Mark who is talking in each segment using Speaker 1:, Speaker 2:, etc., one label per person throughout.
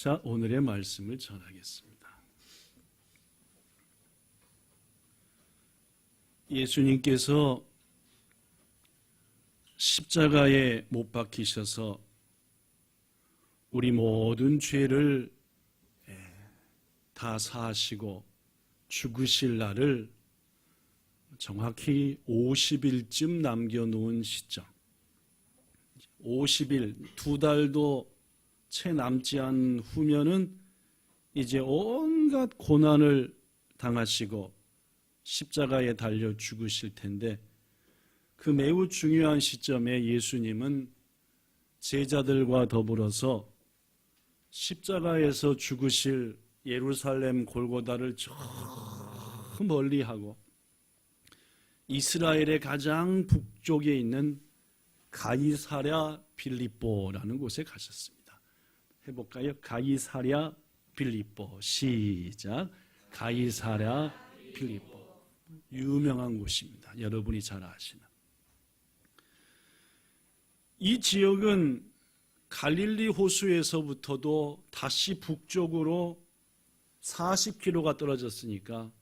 Speaker 1: 자, 오늘의 말씀을 전하겠습니다. 예수님께서 십자가에 못 박히셔서 우리 모든 죄를 다 사하시고 죽으실 날을 정확히 50일쯤 남겨놓은 시점, 50일, 2달도 채 남지 않은 후면은 이제 온갖 고난을 당하시고 십자가에 달려 죽으실 텐데, 그 매우 중요한 시점에 예수님은 제자들과 더불어서 십자가에서 죽으실 예루살렘 골고다를 저 멀리 하고 이스라엘의 가장 북쪽에 있는 가이사랴 빌립보라는 곳에 가셨습니다. 해볼까요? 가이사랴 빌립보. 시작. 가이사랴 빌립보. 유명한 곳입니다. 여러분이 잘 아시는. 이 지역은 갈릴리 호수에서부터도 다시 북쪽으로 40km가 떨어졌으니까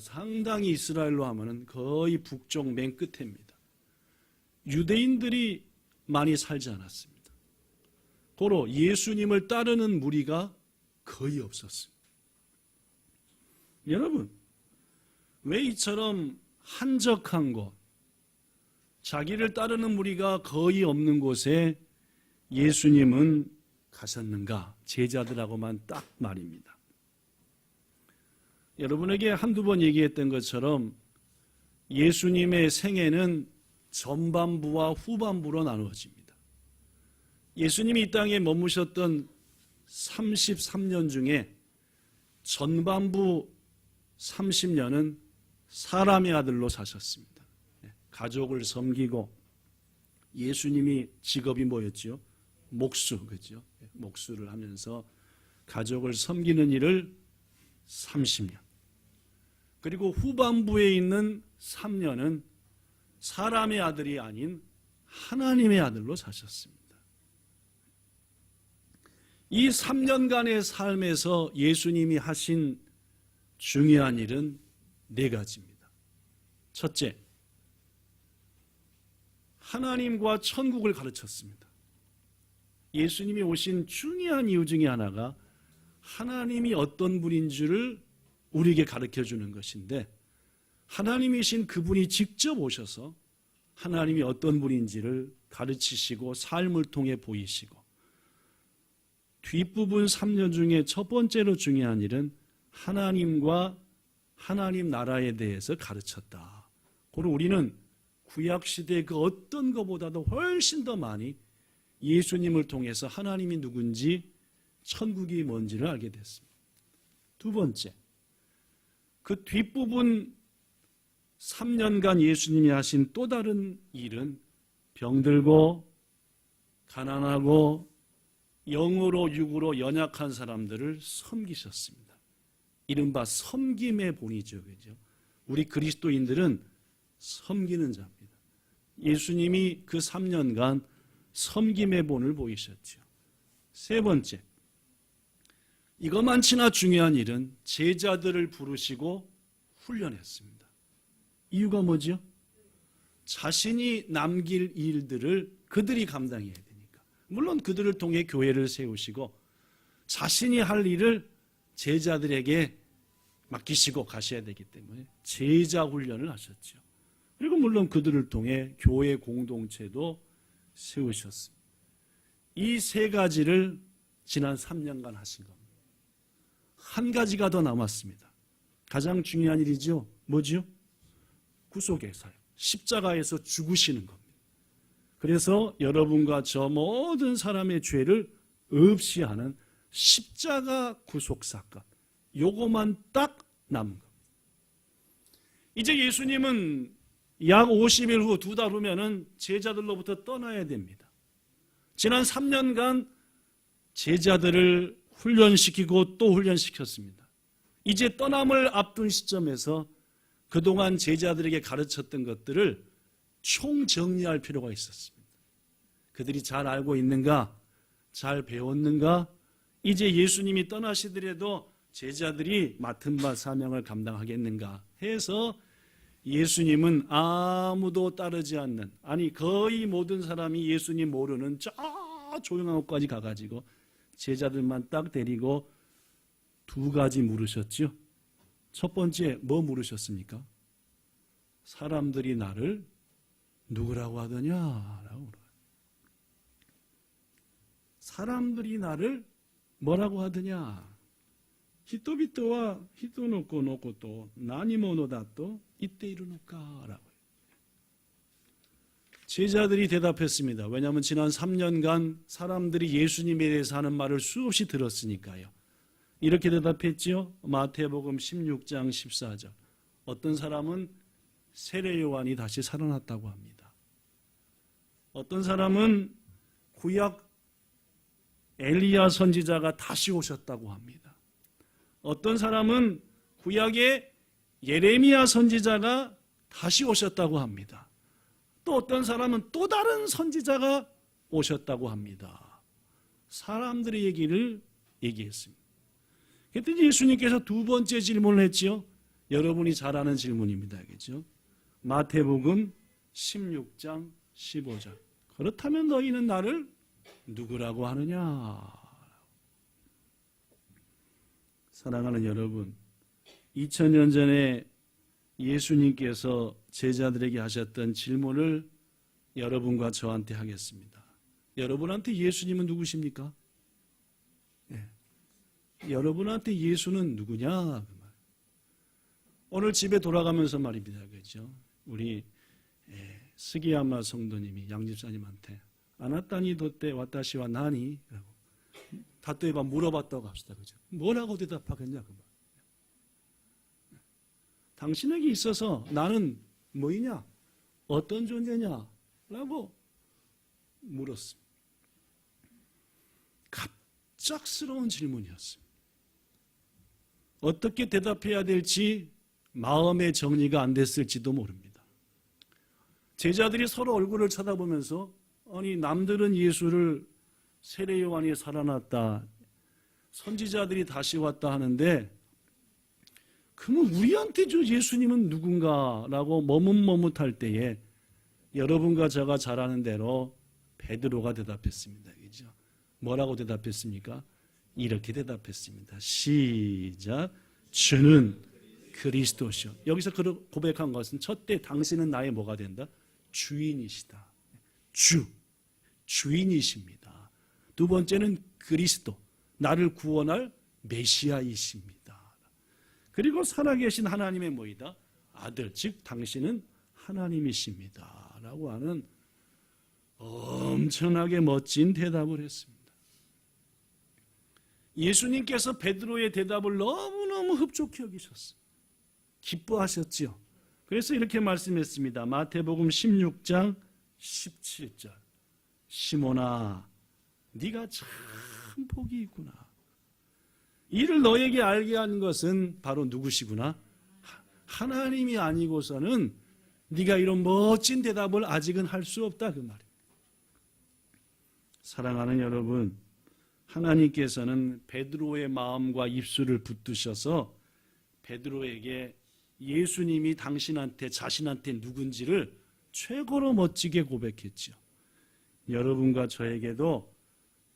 Speaker 1: 상당히 이스라엘로 하면은 거의 북쪽 맨 끝입니다. 유대인들이 많이 살지 않았습니다. 고로 예수님을 따르는 무리가 거의 없었습니다. 여러분, 왜 이처럼 한적한 곳, 자기를 따르는 무리가 거의 없는 곳에 예수님은 가셨는가? 제자들하고만 딱 말입니다. 여러분에게 한두 번 얘기했던 것처럼 예수님의 생애는 전반부와 후반부로 나누어집니다. 예수님이 이 땅에 머무셨던 33년 중에 전반부 30년은 사람의 아들로 사셨습니다. 가족을 섬기고, 예수님이 직업이 뭐였죠? 목수, 그죠? 목수를 하면서 가족을 섬기는 일을 30년. 그리고 후반부에 있는 3년은 사람의 아들이 아닌 하나님의 아들로 사셨습니다. 이 3년간의 삶에서 예수님이 하신 중요한 일은 4가지입니다. 첫째, 하나님과 천국을 가르쳤습니다. 예수님이 오신 중요한 이유 중에 하나가 하나님이 어떤 분인 줄을 우리에게 가르쳐주는 것인데, 하나님이신 그분이 직접 오셔서 하나님이 어떤 분인지를 가르치시고 삶을 통해 보이시고, 뒷부분 3년 중에 첫 번째로 중요한 일은 하나님과 하나님 나라에 대해서 가르쳤다. 그리고 우리는 구약시대 그 어떤 것보다도 훨씬 더 많이 예수님을 통해서 하나님이 누군지, 천국이 뭔지를 알게 됐습니다. 두 번째, 그 뒷부분 3년간 예수님이 하신 또 다른 일은 병들고 가난하고 영으로 육으로 연약한 사람들을 섬기셨습니다. 이른바 섬김의 본이죠. 그죠? 우리 그리스도인들은 섬기는 자입니다. 예수님이 그 3년간 섬김의 본을 보이셨죠. 세 번째, 이것만치나 중요한 일은 제자들을 부르시고 훈련했습니다. 이유가 뭐죠? 자신이 남길 일들을 그들이 감당해야 되니까. 물론 그들을 통해 교회를 세우시고 자신이 할 일을 제자들에게 맡기시고 가셔야 되기 때문에 제자 훈련을 하셨죠. 그리고 물론 그들을 통해 교회 공동체도 세우셨습니다. 이 3가지를 지난 3년간 하신 겁니다. 한 가지가 더 남았습니다. 가장 중요한 일이죠. 뭐죠? 구속의 사역. 십자가에서 죽으시는 겁니다. 그래서 여러분과 저 모든 사람의 죄를 없이 하는 십자가 구속 사건. 요거만 딱 남은 겁니다. 이제 예수님은 약 50일 후, 2달 후면은 제자들로부터 떠나야 됩니다. 지난 3년간 제자들을 훈련시키고 또 훈련시켰습니다. 이제 떠남을 앞둔 시점에서 그동안 제자들에게 가르쳤던 것들을 총정리할 필요가 있었습니다. 그들이 잘 알고 있는가? 잘 배웠는가? 이제 예수님이 떠나시더라도 제자들이 맡은 바 사명을 감당하겠는가 해서 예수님은 아무도 따르지 않는, 아니 거의 모든 사람이 예수님 모르는 저 조용한 곳까지 가가지고 제자들만 딱 데리고 두 가지 물으셨죠. 첫 번째 뭐 물으셨습니까? 사람들이 나를 누구라고 하더냐라고 물어요. 사람들이 나를 뭐라고 하더냐? 히토비토와 히토노코 노코토 나니모노다또 이때 이르노까라고. 제자들이 대답했습니다. 왜냐하면 지난 3년간 사람들이 예수님에 대해서 하는 말을 수없이 들었으니까요. 이렇게 대답했지요. 마태복음 16장 14절. 어떤 사람은 세례 요한이 다시 살아났다고 합니다. 어떤 사람은 구약 엘리야 선지자가 다시 오셨다고 합니다. 어떤 사람은 구약의 예레미야 선지자가 다시 오셨다고 합니다. 또 어떤 사람은 또 다른 선지자가 오셨다고 합니다. 사람들의 얘기를 얘기했습니다. 그랬더니 예수님께서 두 번째 질문을 했지요. 여러분이 잘 아는 질문입니다. 그렇죠? 마태복음 16장 15절. 그렇다면 너희는 나를 누구라고 하느냐? 사랑하는 여러분, 2000년 전에 예수님께서 제자들에게 하셨던 질문을 여러분과 저한테 하겠습니다. 여러분한테 예수님은 누구십니까? 네. 여러분한테 예수는 누구냐? 그 말. 오늘 집에 돌아가면서 말입니다. 그렇죠? 우리 스기야마 성도님이 양집사님한테 아나타니 도때 와타시와 나니? 라고 다또해봐 물어봤다고 합시다. 그죠? 뭐라고 대답하겠냐? 그 말. 당신에게 있어서 나는 뭐이냐? 어떤 존재냐? 라고 물었습니다. 갑작스러운 질문이었습니다. 어떻게 대답해야 될지 마음의 정리가 안 됐을지도 모릅니다. 제자들이 서로 얼굴을 쳐다보면서 아니 남들은 예수를 세례 요한이 살아났다, 선지자들이 다시 왔다 하는데 그러면 우리한테 저 예수님은 누군가라고 머뭇머뭇할 때에 여러분과 제가 잘 아는 대로 베드로가 대답했습니다. 그죠? 뭐라고 대답했습니까? 이렇게 대답했습니다. 시작. 주는 그리스도시요. 여기서 고백한 것은 첫째 당신은 나의 뭐가 된다? 주인이시다. 주인이십니다. 두 번째는 그리스도, 나를 구원할 메시아이십니다. 그리고 살아계신 하나님의 뭐이다? 아들, 즉 당신은 하나님이십니다. 라고 하는 엄청나게 멋진 대답을 했습니다. 예수님께서 베드로의 대답을 너무너무 흡족히 여기셨어요. 기뻐하셨지요. 그래서 이렇게 말씀했습니다. 마태복음 16장 17절. 시몬아, 네가 참 복이 있구나. 이를 너에게 알게 한 것은 바로 누구시구나? 하나님이 아니고서는 네가 이런 멋진 대답을 아직은 할 수 없다 그 말이에요. 사랑하는 여러분, 하나님께서는 베드로의 마음과 입술을 붙드셔서 베드로에게 예수님이 당신한테 자신한테 누군지를 최고로 멋지게 고백했죠. 여러분과 저에게도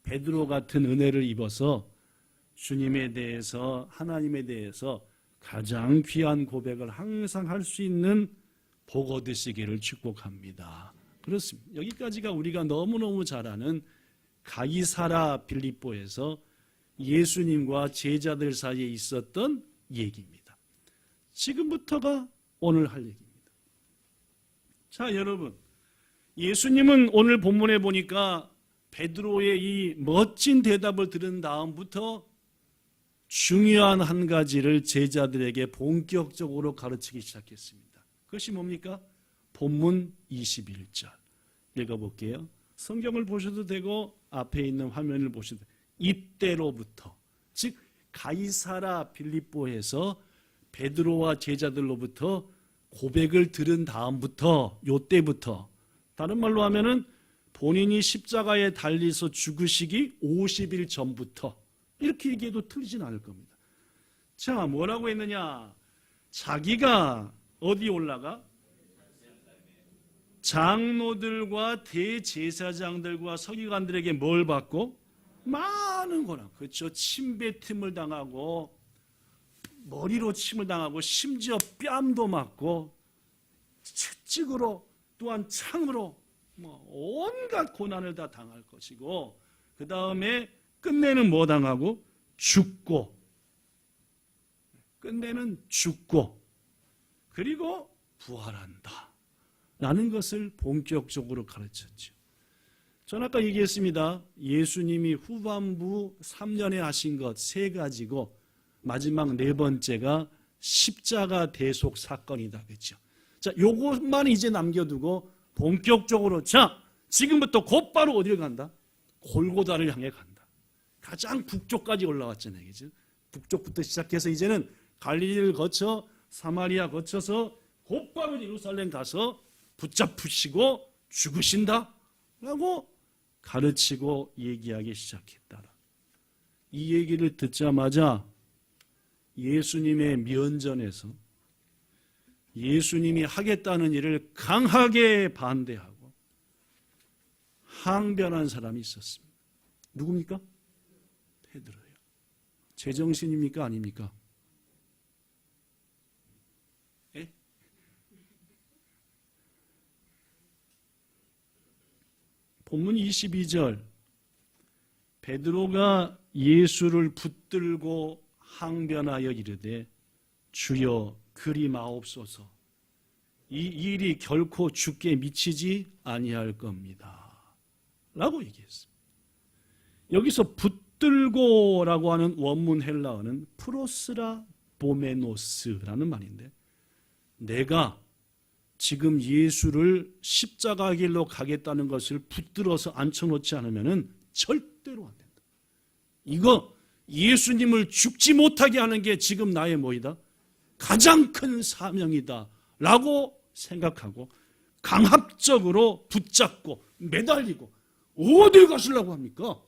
Speaker 1: 베드로 같은 은혜를 입어서 주님에 대해서, 하나님에 대해서 가장 귀한 고백을 항상 할 수 있는 복 얻으시기를 축복합니다. 그렇습니다. 여기까지가 우리가 너무너무 잘 아는 가이사라 빌립보에서 예수님과 제자들 사이에 있었던 얘기입니다. 지금부터가 오늘 할 얘기입니다. 자, 여러분, 예수님은 오늘 본문에 보니까 베드로의 이 멋진 대답을 들은 다음부터 중요한 한 가지를 제자들에게 본격적으로 가르치기 시작했습니다. 그것이 뭡니까? 본문 21절 읽어볼게요. 성경을 보셔도 되고 앞에 있는 화면을 보셔도 되고, 이때로부터, 즉 가이사라 빌립보에서 베드로와 제자들로부터 고백을 들은 다음부터, 요때부터, 다른 말로 하면은 본인이 십자가에 달려서 죽으시기 50일 전부터 이렇게 얘기해도 틀리진 않을 겁니다. 자, 뭐라고 했느냐? 자기가 어디 올라가? 장로들과 대제사장들과 서기관들에게 뭘 받고? 많은 거나, 그렇죠? 침뱉음을 당하고 머리로 침을 당하고 심지어 뺨도 맞고 채찍으로 또한 창으로 온갖 고난을 다 당할 것이고, 그 다음에 끝내는 뭐 당하고? 죽고, 끝내는 죽고, 그리고 부활한다 라는 것을 본격적으로 가르쳤죠. 저는 아까 얘기했습니다. 예수님이 후반부 3년에 하신 것 3가지고 마지막 4번째가 십자가 대속 사건이다. 그렇죠? 자, 요것만 이제 남겨두고 본격적으로, 자, 지금부터 곧바로 어디를 간다? 골고다를 향해 간다. 가장 북쪽까지 올라왔잖아요. 그렇죠? 북쪽부터 시작해서 이제는 갈릴리를 거쳐 사마리아 거쳐서 곧바로 예루살렘 가서 붙잡으시고 죽으신다 라고 가르치고 얘기하기 시작했다. 이 얘기를 듣자마자 예수님의 면전에서 예수님이 하겠다는 일을 강하게 반대하고 항변한 사람이 있었습니다. 누굽니까? 베드로예요. 제정신입니까? 아닙니까? 예? 본문 22절, 베드로가 예수를 붙들고 항변하여 이르되 주여 그리 마옵소서, 이 일이 결코 주께 미치지 아니할 겁니다 라고 얘기했습니다. 여기서 붙들고라고 하는 원문 헬라어는 프로스라 보메노스라는 말인데, 내가 지금 예수를 십자가 길로 가겠다는 것을 붙들어서 앉혀놓지 않으면 절대로 안 된다. 이거 예수님을 죽지 못하게 하는 게 지금 나의 뭐이다? 가장 큰 사명이다 라고 생각하고 강압적으로 붙잡고 매달리고 어딜 가시려고 합니까?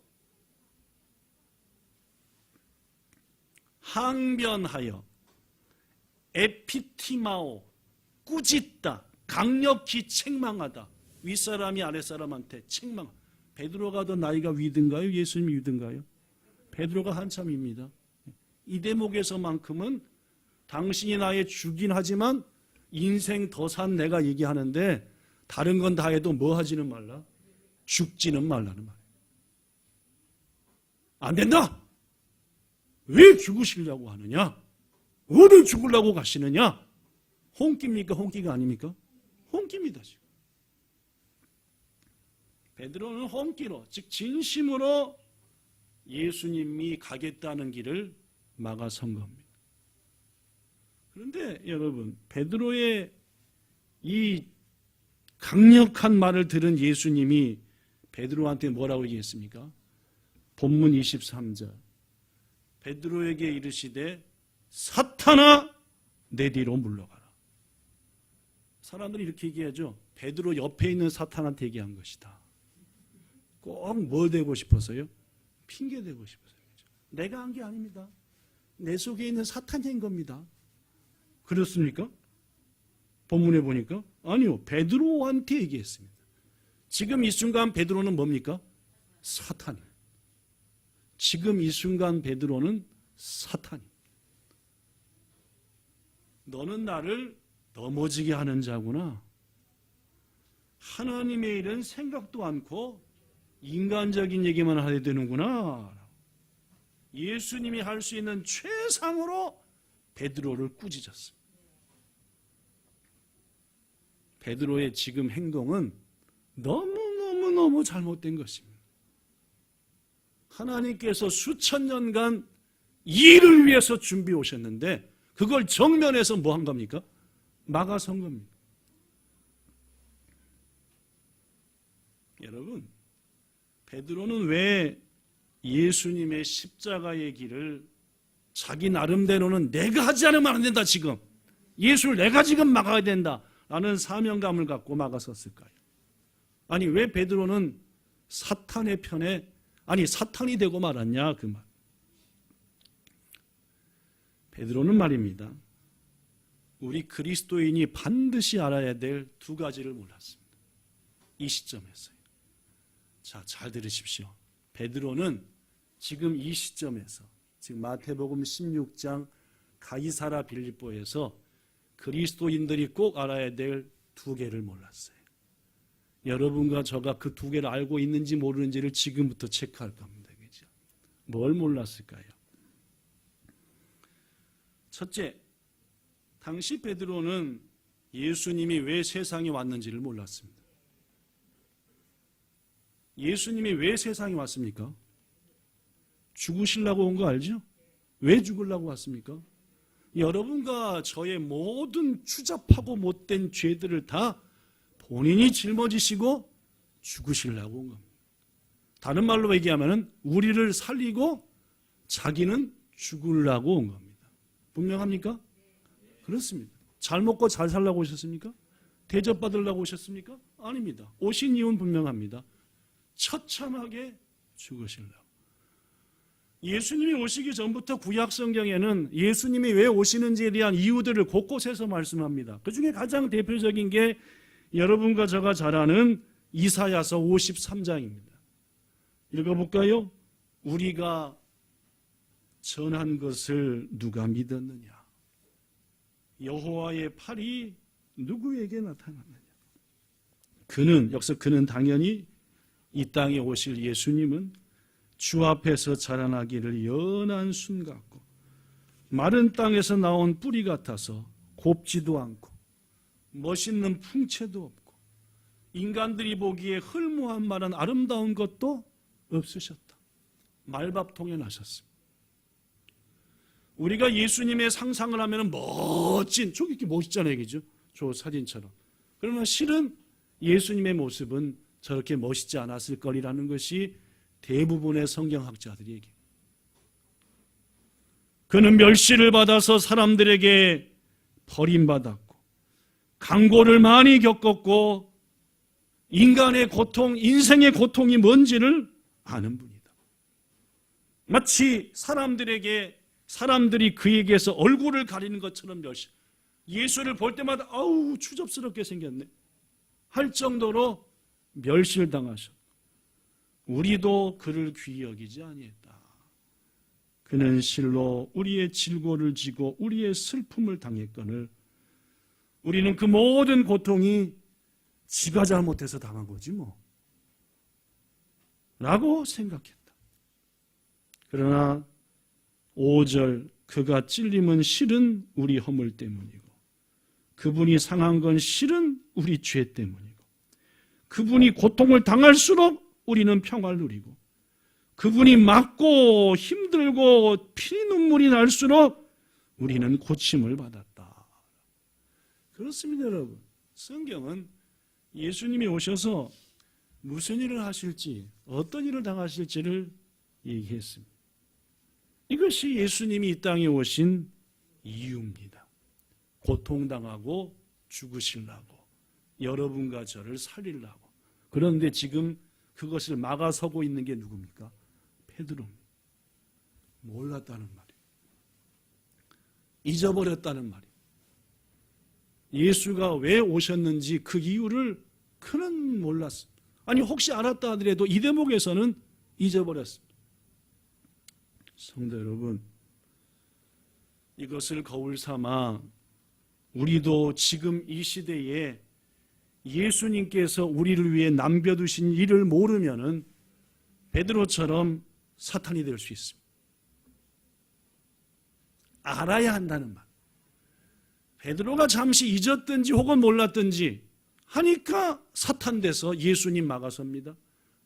Speaker 1: 항변하여, 에피티마오, 꾸짖다, 강력히 책망하다. 윗사람이 아랫사람한테 책망. 베드로가 더 나이가 위든가요? 예수님이 위든가요? 베드로가 한참입니다. 이 대목에서만큼은 당신이 나의 주긴 하지만 인생 더 산 내가 얘기하는데 다른 건 다 해도 뭐 하지는 말라? 죽지는 말라는 말이에요. 안 된다! 왜 죽으시려고 하느냐? 어딜 죽으려고 가시느냐? 홍기입니까? 홍기가 아닙니까? 홍기입니다. 지금 베드로는 홍기로, 즉 진심으로 예수님이 가겠다는 길을 막아선 겁니다. 그런데 여러분, 베드로의 이 강력한 말을 들은 예수님이 베드로한테 뭐라고 얘기했습니까? 본문 23절, 베드로에게 이르시되 사탄아 내 뒤로 물러가라. 사람들이 이렇게 얘기하죠. 베드로 옆에 있는 사탄한테 얘기한 것이다. 꼭 뭘 되고 싶어서요? 핑계 대고 싶어서요. 내가 한 게 아닙니다. 내 속에 있는 사탄이 한 겁니다. 그렇습니까? 본문에 보니까 아니요, 베드로한테 얘기했습니다. 지금 이 순간 베드로는 뭡니까? 사탄입니다. 지금 이 순간 베드로는 사탄입니다. 너는 나를 넘어지게 하는 자구나. 하나님의 일은 생각도 않고 인간적인 얘기만 하게 되는구나. 예수님이 할 수 있는 최상으로 베드로를 꾸짖었습니다. 베드로의 지금 행동은 너무너무 잘못된 것입니다. 하나님께서 수천 년간 이 일을 위해서 준비해 오셨는데 그걸 정면에서 뭐 한 겁니까? 막아선 겁니다. 여러분, 베드로는 왜 예수님의 십자가의 길을 자기 나름대로는 내가 하지 않으면 안 된다, 지금 예수를 내가 지금 막아야 된다 라는 사명감을 갖고 막아섰을까요? 아니, 왜 베드로는 사탄의 편에, 아니 사탄이 되고 말았냐 그 말. 베드로는 말입니다. 우리 그리스도인이 반드시 알아야 될 두 가지를 몰랐습니다. 이 시점에서요. 자, 잘 들으십시오. 베드로는 지금 이 시점에서, 지금 마태복음 16장 가이사라 빌립보에서 그리스도인들이 꼭 알아야 될 두 개를 몰랐어요. 여러분과 저가 그 두 개를 알고 있는지 모르는지를 지금부터 체크할 겁니다. 그죠? 뭘 몰랐을까요? 첫째, 당시 베드로는 예수님이 왜 세상에 왔는지를 몰랐습니다. 예수님이 왜 세상에 왔습니까? 죽으시려고 온 거 알죠? 왜 죽으려고 왔습니까? 여러분과 저의 모든 추잡하고 못된 죄들을 다 본인이 짊어지시고 죽으시려고 온 겁니다. 다른 말로 얘기하면 우리를 살리고 자기는 죽으려고 온 겁니다. 분명합니까? 그렇습니다. 잘 먹고 잘 살라고 오셨습니까? 대접받으려고 오셨습니까? 아닙니다. 오신 이유는 분명합니다. 처참하게 죽으시려고. 예수님이 오시기 전부터 구약 성경에는 예수님이 왜 오시는지에 대한 이유들을 곳곳에서 말씀합니다. 그중에 가장 대표적인 게 여러분과 저가 잘 아는 이사야서 53장입니다. 읽어볼까요? 우리가 전한 것을 누가 믿었느냐? 여호와의 팔이 누구에게 나타났느냐? 여기서 그는 당연히 이 땅에 오실 예수님은 주 앞에서 자라나기를 연한 순 같고 마른 땅에서 나온 뿌리 같아서 곱지도 않고 멋있는 풍채도 없고 인간들이 보기에 흘무한 말은 아름다운 것도 없으셨다. 말밥통에 나셨습니다. 우리가 예수님의 상상을 하면 멋진, 저기 이렇게 멋있잖아요, 그죠? 저 사진처럼. 그러나 실은 예수님의 모습은 저렇게 멋있지 않았을 거리라는 것이 대부분의 성경학자들이 얘기해요. 그는 멸시를 받아서 사람들에게 버림받았고 강고를 많이 겪었고 인간의 고통, 인생의 고통이 뭔지를 아는 분이다. 마치 사람들이 그에게서 얼굴을 가리는 것처럼 예수를 볼 때마다 아우 추접스럽게 생겼네 할 정도로 멸시를 당하셨고 우리도 그를 귀히 여기지 아니했다. 그는 실로 우리의 질고를 지고 우리의 슬픔을 당했거늘 우리는 그 모든 고통이 지가 잘못해서 당한 거지 뭐 라고 생각했다. 그러나 5절 그가 찔림은 실은 우리 허물 때문이고 그분이 상한 건 실은 우리 죄 때문이고 그분이 고통을 당할수록 우리는 평화를 누리고 그분이 맞고 힘들고 피눈물이 날수록 우리는 고침을 받았다. 그렇습니다, 여러분. 성경은 예수님이 오셔서 무슨 일을 하실지 어떤 일을 당하실지를 얘기했습니다. 이것이 예수님이 이 땅에 오신 이유입니다. 고통당하고 죽으시려고 여러분과 저를 살리려고. 그런데 지금 그것을 막아서고 있는 게 누굽니까? 베드로입니다. 몰랐다는 말이에요. 잊어버렸다는 말이에요. 예수가 왜 오셨는지 그 이유를 그는 몰랐습니다. 아니 혹시 알았다 하더라도 이 대목에서는 잊어버렸습니다. 성도 여러분, 이것을 거울 삼아 우리도 지금 이 시대에 예수님께서 우리를 위해 남겨두신 일을 모르면은 베드로처럼 사탄이 될 수 있습니다. 알아야 한다는 말. 베드로가 잠시 잊었든지 혹은 몰랐든지 하니까 사탄 돼서 예수님 막아섭니다.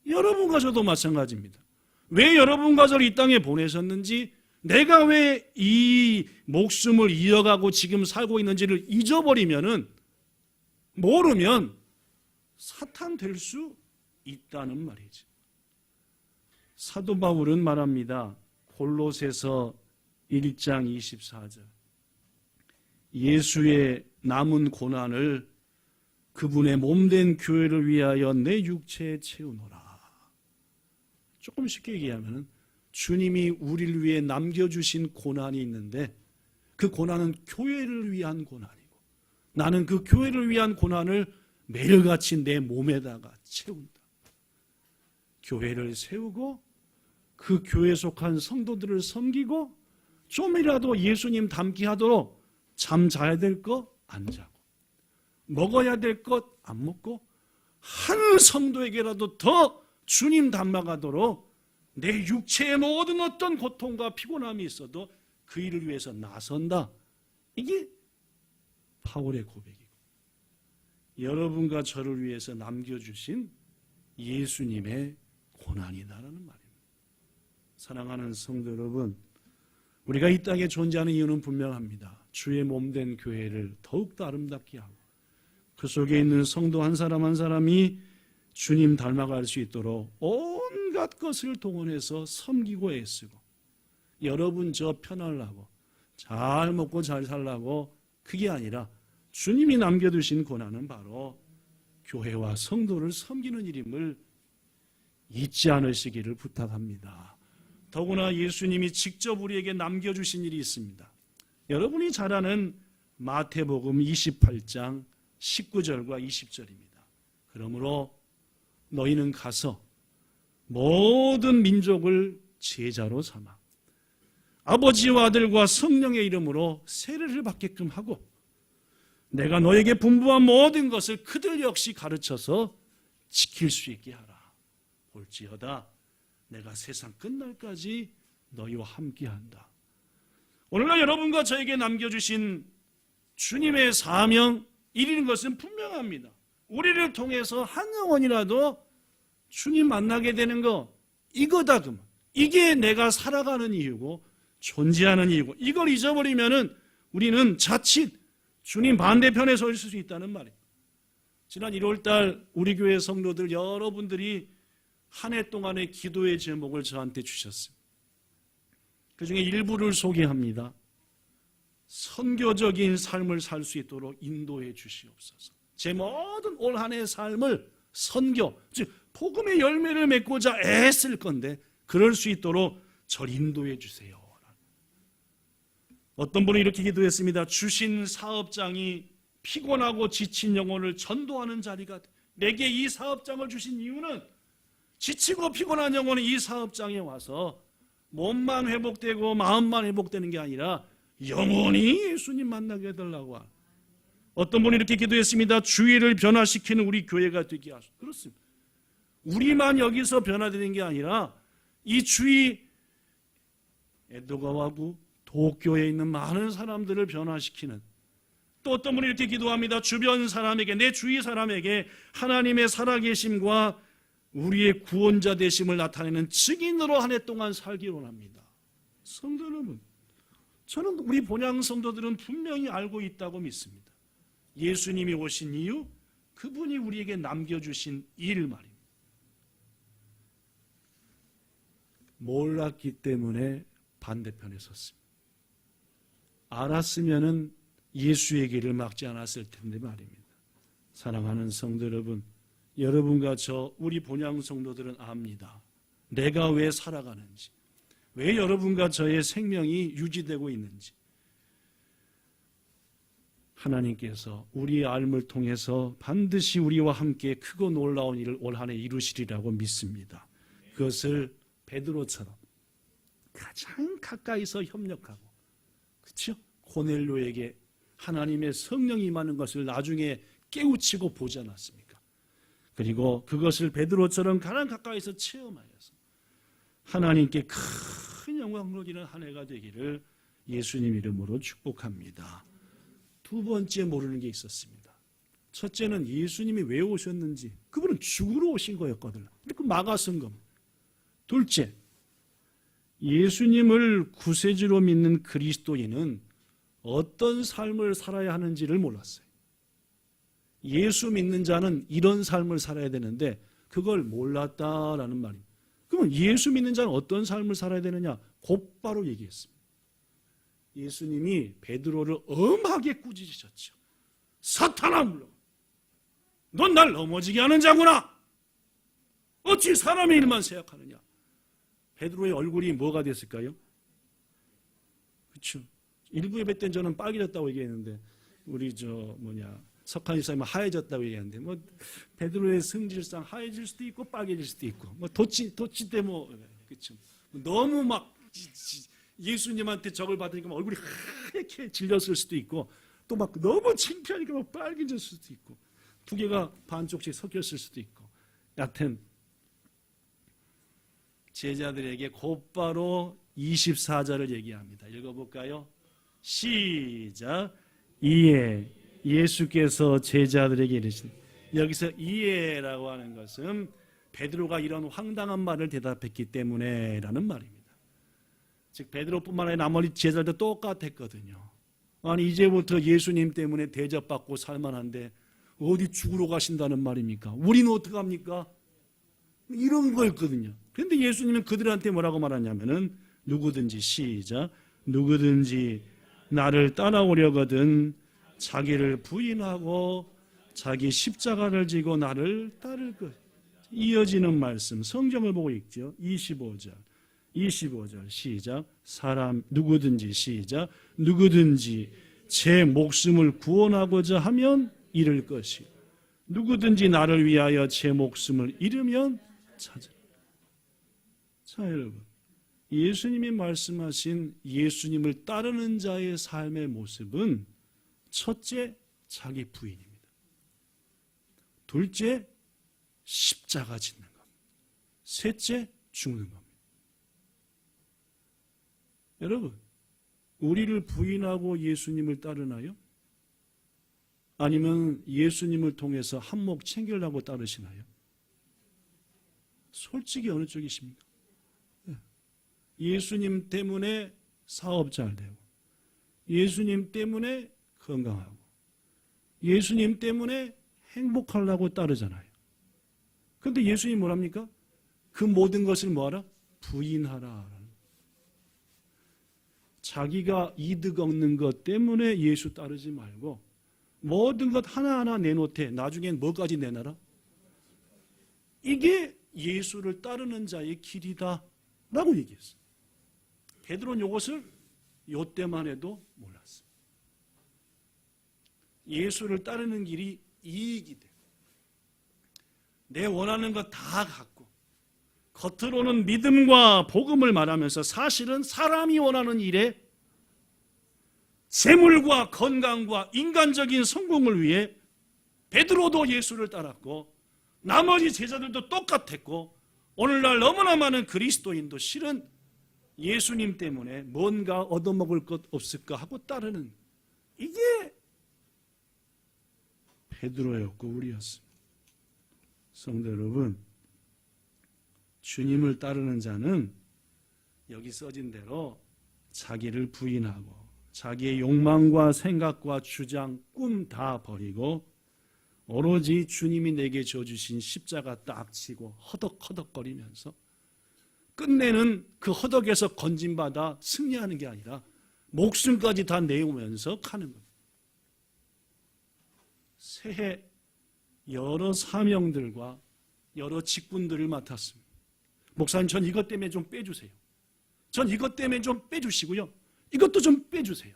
Speaker 1: 여러분과 저도 마찬가지입니다. 왜 여러분과 저를 이 땅에 보내셨는지 내가 왜 이 목숨을 이어가고 지금 살고 있는지를 잊어버리면은 모르면 사탄 될 수 있다는 말이죠. 사도 바울은 말합니다. 골로새서 1장 24절. 예수의 남은 고난을 그분의 몸된 교회를 위하여 내 육체에 채우노라. 조금 쉽게 얘기하면 주님이 우리를 위해 남겨주신 고난이 있는데 그 고난은 교회를 위한 고난이고 나는 그 교회를 위한 고난을 매일같이 내 몸에다가 채운다. 교회를 세우고 그 교회에 속한 성도들을 섬기고 좀이라도 예수님 닮게 하도록 잠 자야 될 것 안 자고 먹어야 될 것 안 먹고 한 성도에게라도 더 주님 닮아가도록 내 육체의 모든 어떤 고통과 피곤함이 있어도 그 일을 위해서 나선다. 이게 바울의 고백이고 여러분과 저를 위해서 남겨주신 예수님의 고난이다라는 말입니다. 사랑하는 성도 여러분, 우리가 이 땅에 존재하는 이유는 분명합니다. 주의 몸된 교회를 더욱더 아름답게 하고 그 속에 있는 성도 한 사람 한 사람이 주님 닮아갈 수 있도록 온갖 것을 동원해서 섬기고 애쓰고 여러분 저 편하려고 잘 먹고 잘 살라고 그게 아니라 주님이 남겨두신 고난은 바로 교회와 성도를 섬기는 일임을 잊지 않으시기를 부탁합니다. 더구나 예수님이 직접 우리에게 남겨주신 일이 있습니다. 여러분이 잘 아는 마태복음 28장 19절과 20절입니다. 그러므로 너희는 가서 모든 민족을 제자로 삼아 아버지와 아들과 성령의 이름으로 세례를 받게끔 하고 내가 너에게 분부한 모든 것을 그들 역시 가르쳐서 지킬 수 있게 하라. 볼지어다 내가 세상 끝날까지 너희와 함께한다. 오늘날 여러분과 저에게 남겨주신 주님의 사명 이르는 것은 분명합니다. 우리를 통해서 한 영혼이라도 주님 만나게 되는 거 이거다 그만. 이게 내가 살아가는 이유고 존재하는 이유고 이걸 잊어버리면은 우리는 자칫 주님 반대편에 서 있을 수 있다는 말이에요. 지난 1월달 우리 교회 성도들 여러분들이 한 해 동안의 기도의 제목을 저한테 주셨습니다. 그 중에 일부를 소개합니다. 선교적인 삶을 살 수 있도록 인도해 주시옵소서. 제 모든 올 한 해의 삶을 선교, 즉 복음의 열매를 맺고자 애쓸 건데 그럴 수 있도록 절 인도해 주세요. 어떤 분은 이렇게 기도했습니다. 주신 사업장이 피곤하고 지친 영혼을 전도하는 자리가 돼. 내게 이 사업장을 주신 이유는 지치고 피곤한 영혼은 이 사업장에 와서 몸만 회복되고 마음만 회복되는 게 아니라 영원히 예수님 만나게 해달라고. 어떤 분이 이렇게 기도했습니다. 주의를 변화시키는 우리 교회가 되게 하소서. 그렇습니다. 우리만 여기서 변화되는 게 아니라 이 주위 에도가와구 도쿄에 있는 많은 사람들을 변화시키는, 또 어떤 분이 이렇게 기도합니다. 주변 사람에게, 내 주위 사람에게 하나님의 살아계심과 우리의 구원자 되심을 나타내는 증인으로 한 해 동안 살기 원합니다. 성도 여러분, 저는 우리 본향 성도들은 분명히 알고 있다고 믿습니다. 예수님이 오신 이유, 그분이 우리에게 남겨주신 일 말입니다. 몰랐기 때문에 반대편에 섰습니다. 알았으면은 예수의 길을 막지 않았을 텐데 말입니다. 사랑하는 성도 여러분, 여러분과 저 우리 본향 성도들은 압니다. 내가 왜 살아가는지, 왜 여러분과 저의 생명이 유지되고 있는지. 하나님께서 우리의 삶을 통해서 반드시 우리와 함께 크고 놀라운 일을 올 한 해 이루시리라고 믿습니다. 그것을 베드로처럼 가장 가까이서 협력하고, 그렇죠? 고넬료에게 하나님의 성령이 임하는 것을 나중에 깨우치고 보지 않았습니까? 그리고 그것을 베드로처럼 가장 가까이서 체험하여서 하나님께 큰 영광을 드리는 한 해가 되기를 예수님 이름으로 축복합니다. 두 번째 모르는 게 있었습니다. 첫째는 예수님이 왜 오셨는지, 그분은 죽으러 오신 거였거든요. 근데 그 막아선 겁니다. 둘째, 예수님을 구세주로 믿는 그리스도인은 어떤 삶을 살아야 하는지를 몰랐어요. 예수 믿는 자는 이런 삶을 살아야 되는데 그걸 몰랐다라는 말입니다. 그러면 예수 믿는 자는 어떤 삶을 살아야 되느냐? 곧바로 얘기했습니다. 예수님이 베드로를 엄하게 꾸짖으셨죠. 사탄아, 물러 넌 날 넘어지게 하는 자구나. 어찌 사람의 일만 생각하느냐. 베드로의 얼굴이 뭐가 됐을까요? 그렇죠. 일부 예배 때는 저는 빨개졌다고 얘기했는데 우리 석한 이사님은 하얘졌다고 얘기하는데 베드로의 성질상 하얘질 수도 있고 빨개질 수도 있고 도치 때 그렇죠. 너무 막 예수님한테 적을 받으니까 얼굴이 하얗게 질렸을 수도 있고 또 막 너무 창피하니까 막 빨개졌을 수도 있고 두 개가 반쪽씩 섞였을 수도 있고 여하튼 제자들에게 곧바로 24절을 얘기합니다. 읽어볼까요? 시작. 이에 예수께서 제자들에게 이르시니, 여기서 이에라고 하는 것은 베드로가 이런 황당한 말을 대답했기 때문에 라는 말입니다. 즉 베드로뿐만 아니라 나머지 제자들도 똑같았거든요. 아니 이제부터 예수님 때문에 대접받고 살만한데 어디 죽으러 가신다는 말입니까? 우리는 어떡합니까? 이런 거였거든요. 그런데 예수님은 그들한테 뭐라고 말하냐면은 누구든지 시작. 누구든지 나를 따라오려거든 자기를 부인하고 자기 십자가를 지고 나를 따를 것. 이어지는 말씀 성경을 보고 읽죠. 25절 시작. 누구든지 시작. 누구든지 제 목숨을 구원하고자 하면 잃을 것이 누구든지 나를 위하여 제 목숨을 잃으면 찾으리라. 자 여러분, 예수님이 말씀하신 예수님을 따르는 자의 삶의 모습은 첫째 자기 부인입니다. 둘째 십자가 짓는 겁니다. 셋째 죽는 겁니다. 여러분, 우리를 부인하고 예수님을 따르나요? 아니면 예수님을 통해서 한몫 챙기려고 따르시나요? 솔직히 어느 쪽이십니까? 예수님 때문에 사업 잘 되고, 예수님 때문에 건강하고, 예수님 때문에 행복하려고 따르잖아요. 그런데 예수님이 뭐랍니까? 그 모든 것을 뭐하라? 부인하라. 자기가 이득 얻는 것 때문에 예수 따르지 말고 모든 것 하나하나 내놓되 나중엔 뭐까지 내놔라? 이게 예수를 따르는 자의 길이다 라고 얘기했어요. 베드로는 이것을 이때만 해도 몰랐어요. 예수를 따르는 길이 이익이 돼. 내 원하는 것 다 갖고 겉으로는 믿음과 복음을 말하면서 사실은 사람이 원하는 일에 재물과 건강과 인간적인 성공을 위해 베드로도 예수를 따랐고 나머지 제자들도 똑같았고 오늘날 너무나 많은 그리스도인도 실은 예수님 때문에 뭔가 얻어먹을 것 없을까 하고 따르는 이게 베드로였고 우리였습니다. 성도 여러분, 주님을 따르는 자는 여기 써진 대로 자기를 부인하고 자기의 욕망과 생각과 주장, 꿈 다 버리고 오로지 주님이 내게 져주신 십자가 딱 치고 허덕허덕거리면서 끝내는 그 허덕에서 건진받아 승리하는 게 아니라 목숨까지 다 내오면서 가는 겁니다. 새해 여러 사명들과 여러 직분들을 맡았습니다. 목사님, 전 이것 때문에 좀 빼주세요. 전 이것 때문에 좀 빼주시고요. 이것도 좀 빼주세요.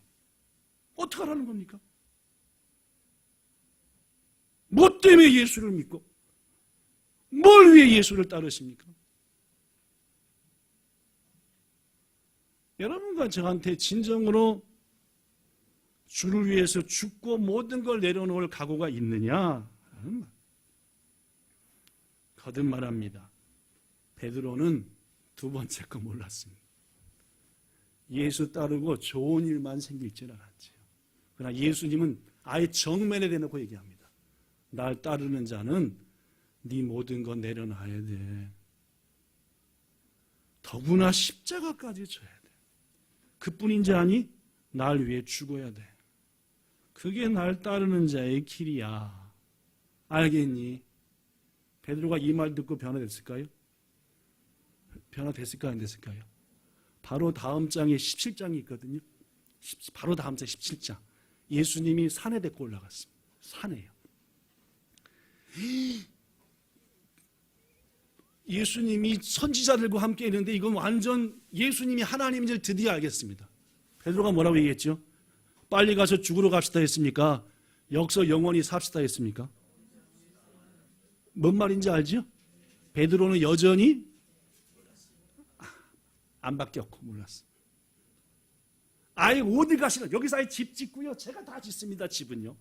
Speaker 1: 어떻게 하라는 겁니까? 뭐 때문에 예수를 믿고 뭘 위해 예수를 따르십니까? 여러분과 저한테 진정으로 주를 위해서 죽고 모든 걸 내려놓을 각오가 있느냐라는 말. 거듭 말합니다. 베드로는 두 번째 거 몰랐습니다. 예수 따르고 좋은 일만 생길 줄 알았죠. 그러나 예수님은 아예 정면에 대놓고 얘기합니다. 날 따르는 자는 네 모든 거 내려놔야 돼. 더구나 십자가까지 져야 돼. 그뿐인지 아니? 날 위해 죽어야 돼. 그게 날 따르는 자의 길이야. 알겠니? 베드로가 이 말 듣고 변화됐을까요? 변화됐을까요? 안 됐을까요? 바로 다음 장에 17장이 있거든요. 바로 다음 장 17장. 예수님이 산에 데리고 올라갔습니다. 산에요. 예수님이 선지자들과 함께 있는데 이건 완전 예수님이 하나님인지 드디어 알겠습니다. 베드로가 뭐라고 얘기했죠? 빨리 가서 죽으러 갑시다 했습니까? 여기서 영원히 삽시다 했습니까? 뭔 말인지 알죠? 베드로는 여전히 안 바뀌었고 몰랐어. 아예 어디 가시나? 여기서 아예 집 짓고요. 제가 다 짓습니다. 집은요.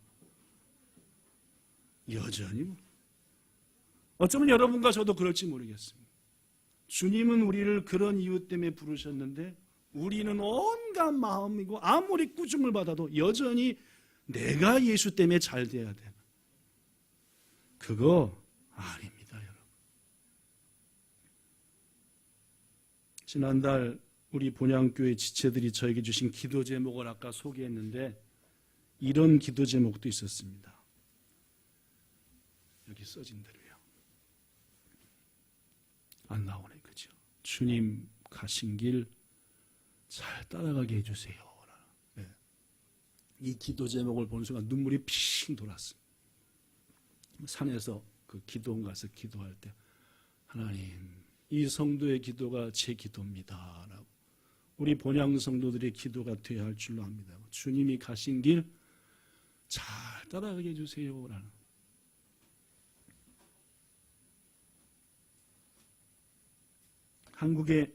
Speaker 1: 여전히. 어쩌면 여러분과 저도 그럴지 모르겠습니다. 주님은 우리를 그런 이유 때문에 부르셨는데 우리는 온갖 마음이고 아무리 꾸중을 받아도 여전히 내가 예수 때문에 잘 돼야 되나? 그거 아닙니다, 여러분. 지난달 우리 본향교회 지체들이 저에게 주신 기도 제목을 아까 소개했는데 이런 기도 제목도 있었습니다. 여기 써진 대로요. 안 나오네, 그죠? 주님 가신 길 잘 따라가게 해주세요. 네. 이 기도 제목을 보는 순간 눈물이 핑 돌았습니다. 산에서 그 기도원 가서 기도할 때 하나님, 이 성도의 기도가 제 기도입니다. 라고. 우리 본향 성도들의 기도가 되어야 할 줄로 압니다. 주님이 가신 길 잘 따라가게 해주세요. 라는. 한국의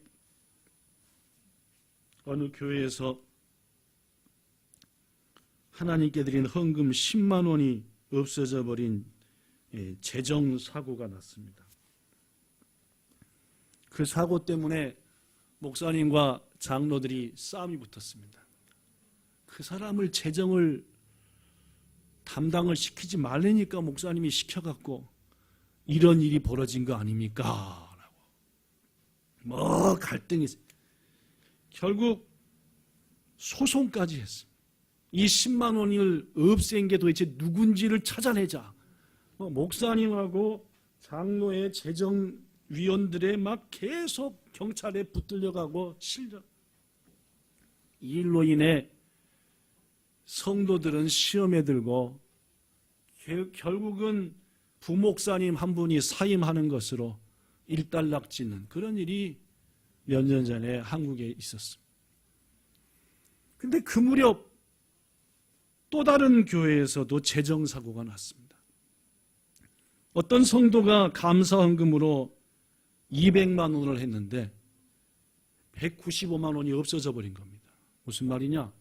Speaker 1: 어느 교회에서 하나님께 드린 헌금 10만 원이 없어져 버린 재정 사고가 났습니다. 그 사고 때문에 목사님과 장로들이 싸움이 붙었습니다. 그 사람을 재정을 담당을 시키지 말라니까 목사님이 시켜갖고 이런 일이 벌어진 거 아닙니까? 라고. 뭐 갈등이 있어요. 결국 소송까지 했습니다. 이 10만 원을 없앤 게 도대체 누군지를 찾아내자. 목사님하고 장로의 재정위원들의 막 계속 경찰에 붙들려가고 실력. 이 일로 인해 성도들은 시험에 들고 결국은 부목사님 한 분이 사임하는 것으로 일단락짓는 그런 일이 몇 년 전에 한국에 있었습니다. 그런데 그 무렵 또 다른 교회에서도 재정사고가 났습니다. 어떤 성도가 감사헌금으로 200만 원을 했는데 195만 원이 없어져 버린 겁니다. 무슨 말이냐?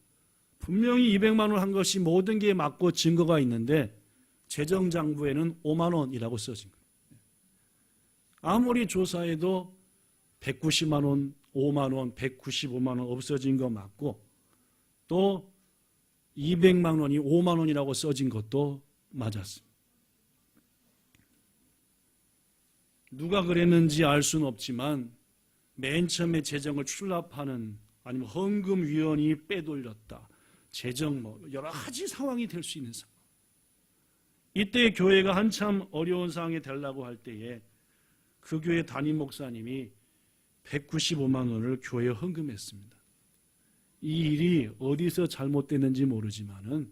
Speaker 1: 분명히 200만 원 한 것이 모든 게 맞고 증거가 있는데 재정장부에는 5만 원이라고 써진 거예요. 아무리 조사해도 190만 원, 5만 원, 195만 원 없어진 거 맞고 또 200만 원이 5만 원이라고 써진 것도 맞았습니다. 누가 그랬는지 알 수는 없지만 맨 처음에 재정을 출납하는 아니면 헌금위원이 빼돌렸다. 재정 여러 가지 상황이 될 수 있는 상황. 이때 교회가 한참 어려운 상황에 되려고 할 때에 그 교회 담임 목사님이 195만 원을 교회에 헌금했습니다. 이 일이 어디서 잘못됐는지 모르지만은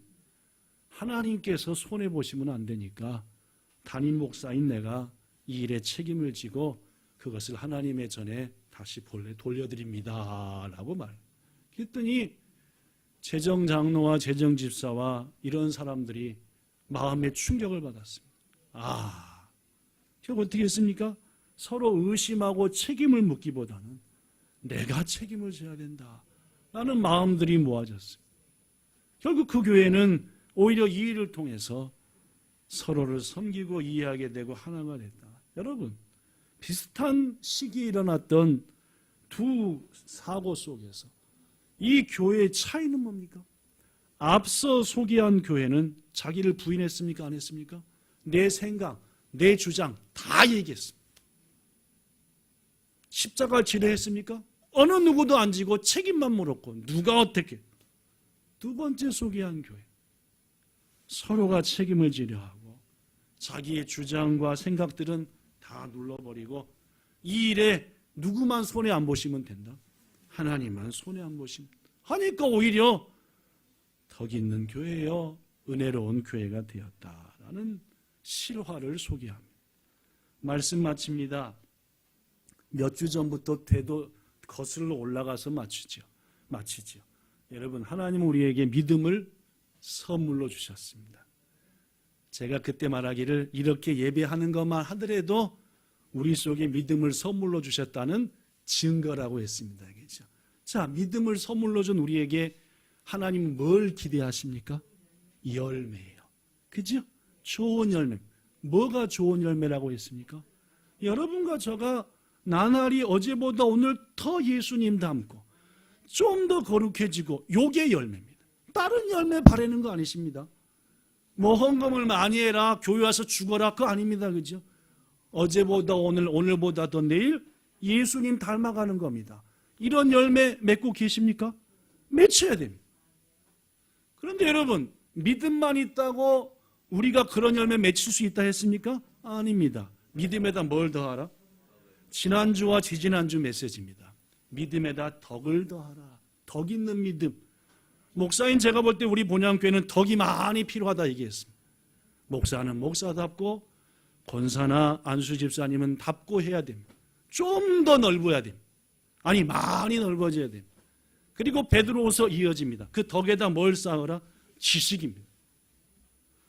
Speaker 1: 하나님께서 손해보시면 안 되니까 담임 목사인 내가 이 일에 책임을 지고 그것을 하나님의 전에 다시 본래 돌려드립니다. 라고 그랬더니 재정장로와 재정집사와 이런 사람들이 마음의 충격을 받았습니다. 결국 어떻게 했습니까? 서로 의심하고 책임을 묻기보다는 내가 책임을 져야 된다. 라는 마음들이 모아졌습니다. 결국 그 교회는 오히려 이 일을 통해서 서로를 섬기고 이해하게 되고 하나가 됐다. 여러분, 비슷한 시기에 일어났던 두 사고 속에서 이 교회의 차이는 뭡니까? 앞서 소개한 교회는 자기를 부인했습니까? 안 했습니까? 내 생각, 내 주장 다 얘기했습니다. 십자가를 지려 했습니까? 어느 누구도 안 지고 책임만 물었고 누가 어떻게. 두 번째 소개한 교회. 서로가 책임을 지려 하고 자기의 주장과 생각들은 다 눌러버리고 이 일에 누구만 손해 안 보시면 된다. 하나님만 손해 안 보시면 하니까 오히려 덕 있는 교회요. 은혜로운 교회가 되었다라는 실화를 소개합니다. 말씀 마칩니다. 몇 주 전부터 되도 거슬러 올라가서 마치죠. 여러분, 하나님은 우리에게 믿음을 선물로 주셨습니다. 제가 그때 말하기를 이렇게 예배하는 것만 하더라도 우리 속에 믿음을 선물로 주셨다는 증거라고 했습니다. 그렇죠? 자, 믿음을 선물로 준 우리에게 하나님은 뭘 기대하십니까? 열매예요. 그죠? 좋은 열매. 뭐가 좋은 열매라고 했습니까? 여러분과 저가 나날이 어제보다 오늘 더 예수님 닮고 좀 더 거룩해지고 요게 열매입니다. 다른 열매 바라는 거 아니십니다. 뭐 헌금을 많이 해라, 교회 와서 죽어라, 그거 아닙니다. 그죠? 어제보다 오늘, 오늘보다 더 내일 예수님 닮아가는 겁니다. 이런 열매 맺고 계십니까? 맺혀야 됩니다. 그런데 여러분, 믿음만 있다고 우리가 그런 열매 맺힐 수 있다 했습니까? 아닙니다. 믿음에다 뭘 더하라? 지난주와 지지난주 메시지입니다. 믿음에다 덕을 더하라. 덕 있는 믿음. 목사인 제가 볼 때 우리 본향교회는 덕이 많이 필요하다 얘기했습니다. 목사는 목사답고 권사나 안수 집사님은 답고 해야 됩니다. 좀 더 넓어야 됩니다. 아니, 많이 넓어져야 됩니다. 그리고 베드로서 이어집니다. 그 덕에다 뭘 쌓으라? 지식입니다.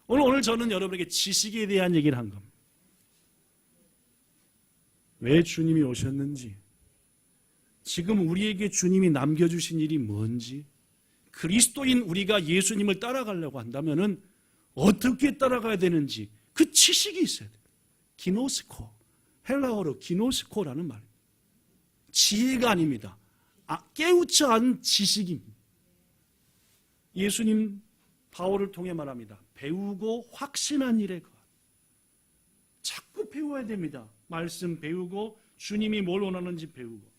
Speaker 1: 오늘 저는 여러분에게 지식에 대한 얘기를 한 겁니다. 왜 주님이 오셨는지, 지금 우리에게 주님이 남겨주신 일이 뭔지, 그리스도인 우리가 예수님을 따라가려고 한다면 어떻게 따라가야 되는지 그 지식이 있어야 돼요. 기노스코, 헬라어로 기노스코라는 말입니다. 지혜가 아닙니다. 깨우쳐 안 지식입니다. 예수님 바울을 통해 말합니다. 배우고 확신한 일에 거하라. 자꾸 배워야 됩니다. 말씀 배우고 주님이 뭘 원하는지 배우고.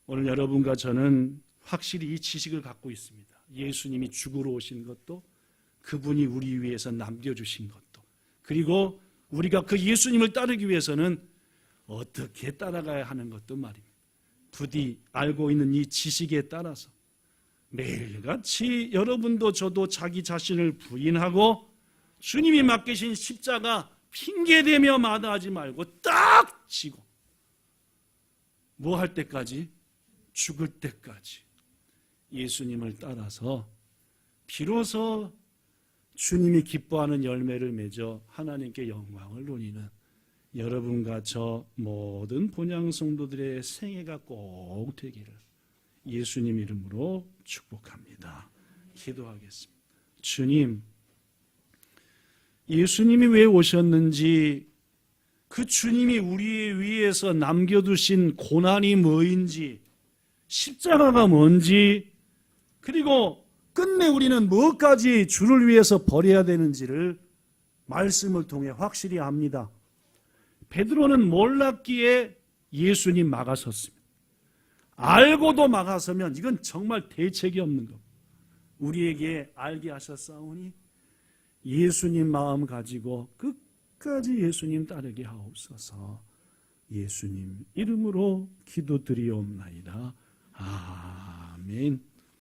Speaker 1: 오늘 여러분과 저는 확실히 이 지식을 갖고 있습니다. 예수님이 죽으러 오신 것도, 그분이 우리 위해서 남겨주신 것도, 그리고 우리가 그 예수님을 따르기 위해서는 어떻게 따라가야 하는 것도 말입니다. 부디 알고 있는 이 지식에 따라서 매일같이 여러분도 저도 자기 자신을 부인하고 주님이 맡기신 십자가 핑계대며 마다하지 말고 딱 지고 뭐 할 때까지? 죽을 때까지 예수님을 따라서 비로소 주님이 기뻐하는 열매를 맺어 하나님께 영광을 돌리는 여러분과 저 모든 본향 성도들의 생애가 꼭 되기를 예수님 이름으로 축복합니다. 기도하겠습니다. 주님, 예수님이 왜 오셨는지, 그 주님이 우리 위해서 남겨두신 고난이 뭐인지, 십자가가 뭔지, 그리고 끝내 우리는 뭐까지 주를 위해서 버려야 되는지를 말씀을 통해 확실히 압니다. 베드로는 몰랐기에 예수님 막아섰습니다. 알고도 막아서면 이건 정말 대책이 없는 겁니다. 우리에게 알게 하셨사오니 예수님 마음 가지고 끝까지 예수님 따르게 하옵소서. 예수님 이름으로 기도드리옵나이다. 아멘.